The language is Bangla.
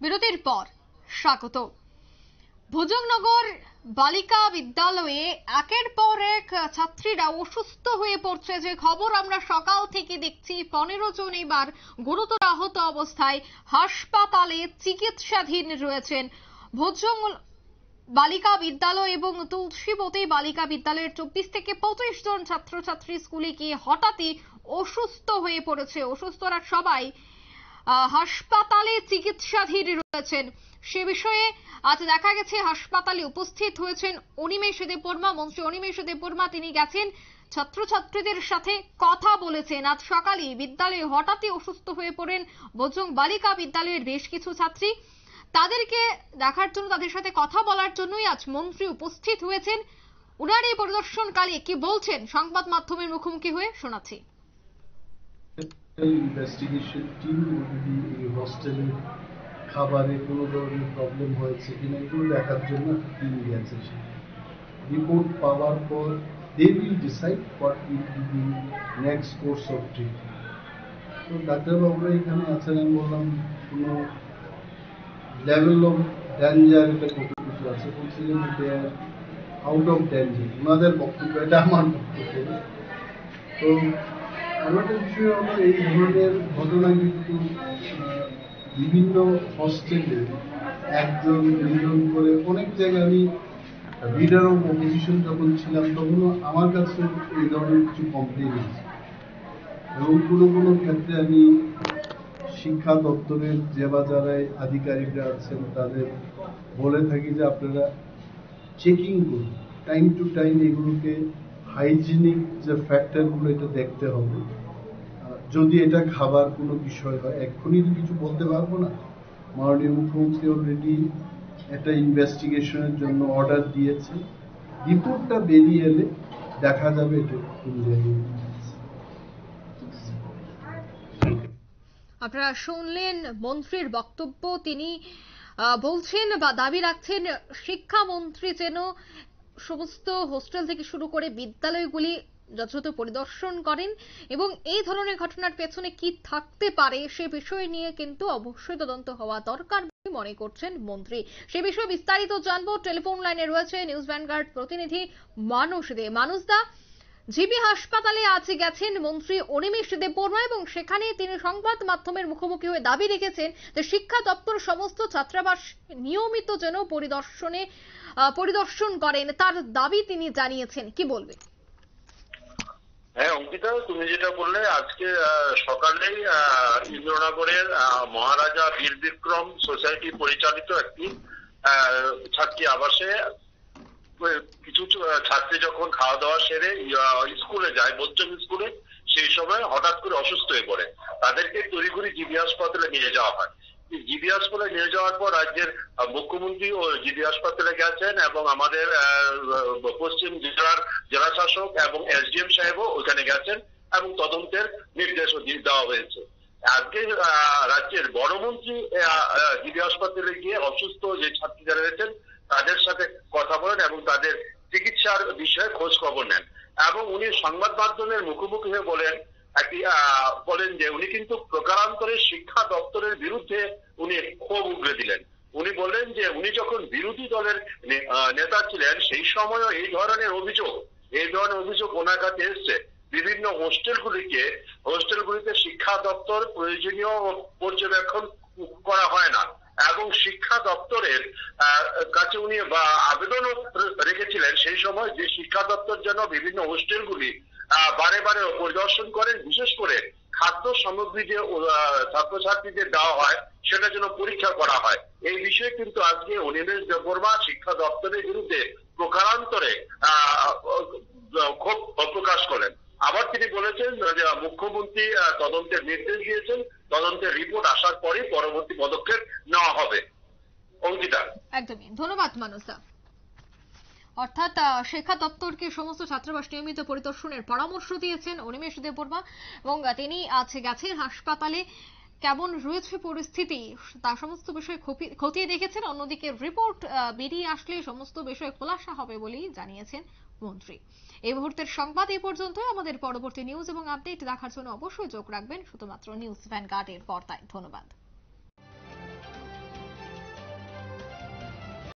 বিরতির পর স্বাগত। ভোজনগর বালিকা বিদ্যালয়ে একের পর এক ছাত্রীরা অসুস্থ হয়ে পড়ছে, যে খবর আমরা সকাল থেকে দেখছি। 15 জন এবার গুরুতর আহত অবস্থায় হাসপাতালে চিকিৎসাধীন রয়েছেন। ভোজনগর বালিকা বিদ্যালয় এবং তুলসীবতী বালিকা বিদ্যালয়ের 24 থেকে 25 জন ছাত্রছাত্রী স্কুলে গিয়ে হঠাৎই অসুস্থ হয়ে পড়েছে। অসুস্থরা সবাই হাসপাতালে চিকিৎসাধীন রয়েছেন। সে বিষয়ে আজ দেখা গেছে হাসপাতালে উপস্থিত হয়েছেন অনিমেষ দেববর্মা। মন্ত্রী অনিমেষ দেববর্মা তিনি গেছেন, ছাত্রছাত্রীদের সাথে কথা বলেছেন। আজ সকালে বিদ্যালয়ে হঠাৎই অসুস্থ হয়ে পড়েন ভোজনগর বালিকা বিদ্যালয়ের বেশ কিছু ছাত্রী। তাদেরকে দেখার জন্য, তাদের সাথে কথা বলার জন্যই আজ মন্ত্রী উপস্থিত হয়েছেন। উনার এই পরিদর্শনকালে কি বলছেন সংবাদ মাধ্যমের মুখোমুখি হয়ে শোনাচ্ছি। ইনভেস্টিগেশন টিম অলরেডি এই হোস্টেলে খাবারে কোনো ধরনের প্রবলেম হয়েছে কিনা এগুলো দেখার জন্য টিম গেছে। রিপোর্ট পাওয়ার পর they will decide what will be the next course of treatment. তো ডাক্তারবাবুরা এখানে আছেন, আমি বললাম কোনো লেভেল অফ ডেঞ্জার এটা কত কিছু আছে, বলছিলেন দে আর আউট অফ ডেঞ্জার। ওনাদের বক্তব্য, এটা আমার বক্তব্য। তো আমাদের বিষয় হলো এই ধরনের ঘটনা কিন্তু বিভিন্ন হস্টেলে একজন দুজন করে অনেক জায়গায়, আমি লিডার অফ অপোজিশন যখন ছিলাম তখনও আমার কাছে এই ধরনের কিছু কমপ্লেন আছে। এবং কোনো কোনো ক্ষেত্রে আমি শিক্ষা দপ্তরের যে বা যারা আধিকারিকরা আছেন তাদের বলে থাকি যে আপনারা চেকিং করুন, টাইম টু টাইম এগুলোকে হাইজিনিক যে ফ্যাক্টরগুলো এটা দেখতে হবে। যদি এটা খাবার কোনো বিষয় হয়, এক্ষুনি তো কিছু বলতে পারবো না। মাননীয় মুখ্যমন্ত্রী অলরেডি একটা ইনভেস্টিগেশনের জন্য অর্ডার দিয়েছে। রিপোর্টটা বেরিয়ে এলে দেখা যাবে এটা কোন জায়গায়। আপনারা শুনলেন মন্ত্রীর বক্তব্য। তিনি বলছেন বা দাবি রাখছেন শিক্ষামন্ত্রী যেন সমস্ত হোস্টেল থেকে শুরু করে বিদ্যালয়গুলি যথাযথ পরিদর্শন করেন এবং এই ধরনের ঘটনার পেছনে কি থাকতে পারে সে বিষয় নিয়ে কিন্তু অবশ্যই তদন্ত হওয়া দরকার বলে মনে করছেন মন্ত্রী। সে বিষয়ে বিস্তারিত জানবো। টেলিফোন লাইনে রয়েছে নিউজ ভ্যানগার্ড প্রতিনিধি মানুষ দে। মানুষদা, জিবি হাসপাতালে আজ গেছেন মন্ত্রী অনিমেষ দেববর্মা এবং সেখানে তিনি সংবাদ মাধ্যমের মুখোমুখি হয়ে দাবি রেখেছেন যে শিক্ষা দপ্তর সমস্ত ছাত্রাবাস নিয়মিত যেন পরিদর্শন করেন, তার দাবি তিনি জানিয়েছেন। কি বলবেন? হ্যাঁ অঙ্কিতা, তুমি যেটা বললে, আজকে সকালেই ইন্দ্রনগরের মহারাজা বীর বিক্রম সোসাইটি পরিচালিত একটি ছাত্রী আবাসে কিছু ছাত্রী যখন খাওয়া দাওয়া সেরে স্কুলে যায়, বৌদ্ধ স্কুলে, সেই সময় হঠাৎ করে অসুস্থ হয়ে পড়ে। তাদেরকে তড়িঘড়ি জিবি হাসপাতালে নিয়ে যাওয়া হয়। জিবি হাসপাতালে নিয়ে যাওয়ার পর রাজ্যের মুখ্যমন্ত্রী ও জিবি হাসপাতালে গেছেন এবং আমাদের পশ্চিম জেলার জেলা শাসক এবং এসডিএম সাহেবও ওখানে গেছেন এবং তদন্তের নির্দেশও দেওয়া হয়েছে। আজকে রাজ্যের বড় মন্ত্রী জিবি হাসপাতালে গিয়ে অসুস্থ যে ছাত্রীরা রয়েছেন তাদের সাথে কথা বলেন এবং তাদের চিকিৎসার বিষয়ে খোঁজ খবর নেন। এবং উনি সংবাদ মাধ্যমের মুখোমুখি হয়ে বলেন যে উনি কিন্তু প্রকারান্তরে শিক্ষা দপ্তরের বিরুদ্ধে উনি ক্ষোভ উগরে দিলেন। উনি বললেন যে উনি যখন বিরোধী দলের নেতা ছিলেন সেই সময়ও এই ধরনের অভিযোগ ওনার কাছে এসছে। বিভিন্ন হোস্টেলগুলিতে শিক্ষা দপ্তর প্রয়োজনীয় পর্যবেক্ষণ করা হয় না এবং শিক্ষা দপ্তরের কাছে উনি আবেদনও রেখেছিলেন সেই সময় যে শিক্ষা দপ্তর যেন বিভিন্ন হোস্টেলগুলি বারে বারে পরিদর্শন করেন, বিশেষ করে খাদ্য সামগ্রী যে ছাত্রছাত্রীদের দেওয়া হয় সেটা যেন পরীক্ষা করা হয়। এই বিষয়ে কিন্তু আজকে অনিমেষ দেববর্মা শিক্ষা দপ্তরের বিরুদ্ধে প্রকারান্তরে ক্ষোভ প্রকাশ করেন। আবার তিনি বলেছেন যে মুখ্যমন্ত্রী তদন্তের নির্দেশ দিয়েছেন, তদন্তের রিপোর্ট আসার পরই পরবর্তী পদক্ষেপ নেওয়া হবে। অঙ্কিতা, একদমই ধন্যবাদ মানুষদা। অর্থাৎ শিক্ষা দপ্তরকে সমস্ত ছাত্রাবাস নিয়মিত পরিদর্শনের পরামর্শ দিয়েছেন অনিমেষ দেববর্মা এবং তিনি আজ গেছেন হাসপাতালে, কেমন রয়েছে পরিস্থিতি তা সমস্ত বিষয় খতিয়ে দেখেছেন। অন্যদিকে রিপোর্ট বেরিয়ে আসলে সমস্ত বিষয় খোলাসা হবে বলেই জানিয়েছেন মন্ত্রী। এই মুহূর্তের সংবাদ এই পর্যন্তই। আমাদের পরবর্তী নিউজ এবং আপডেট দেখার জন্য অবশ্যই চোখ রাখবেন শুধুমাত্র নিউজ ভ্যানগার্ডের পর্দায়। ধন্যবাদ।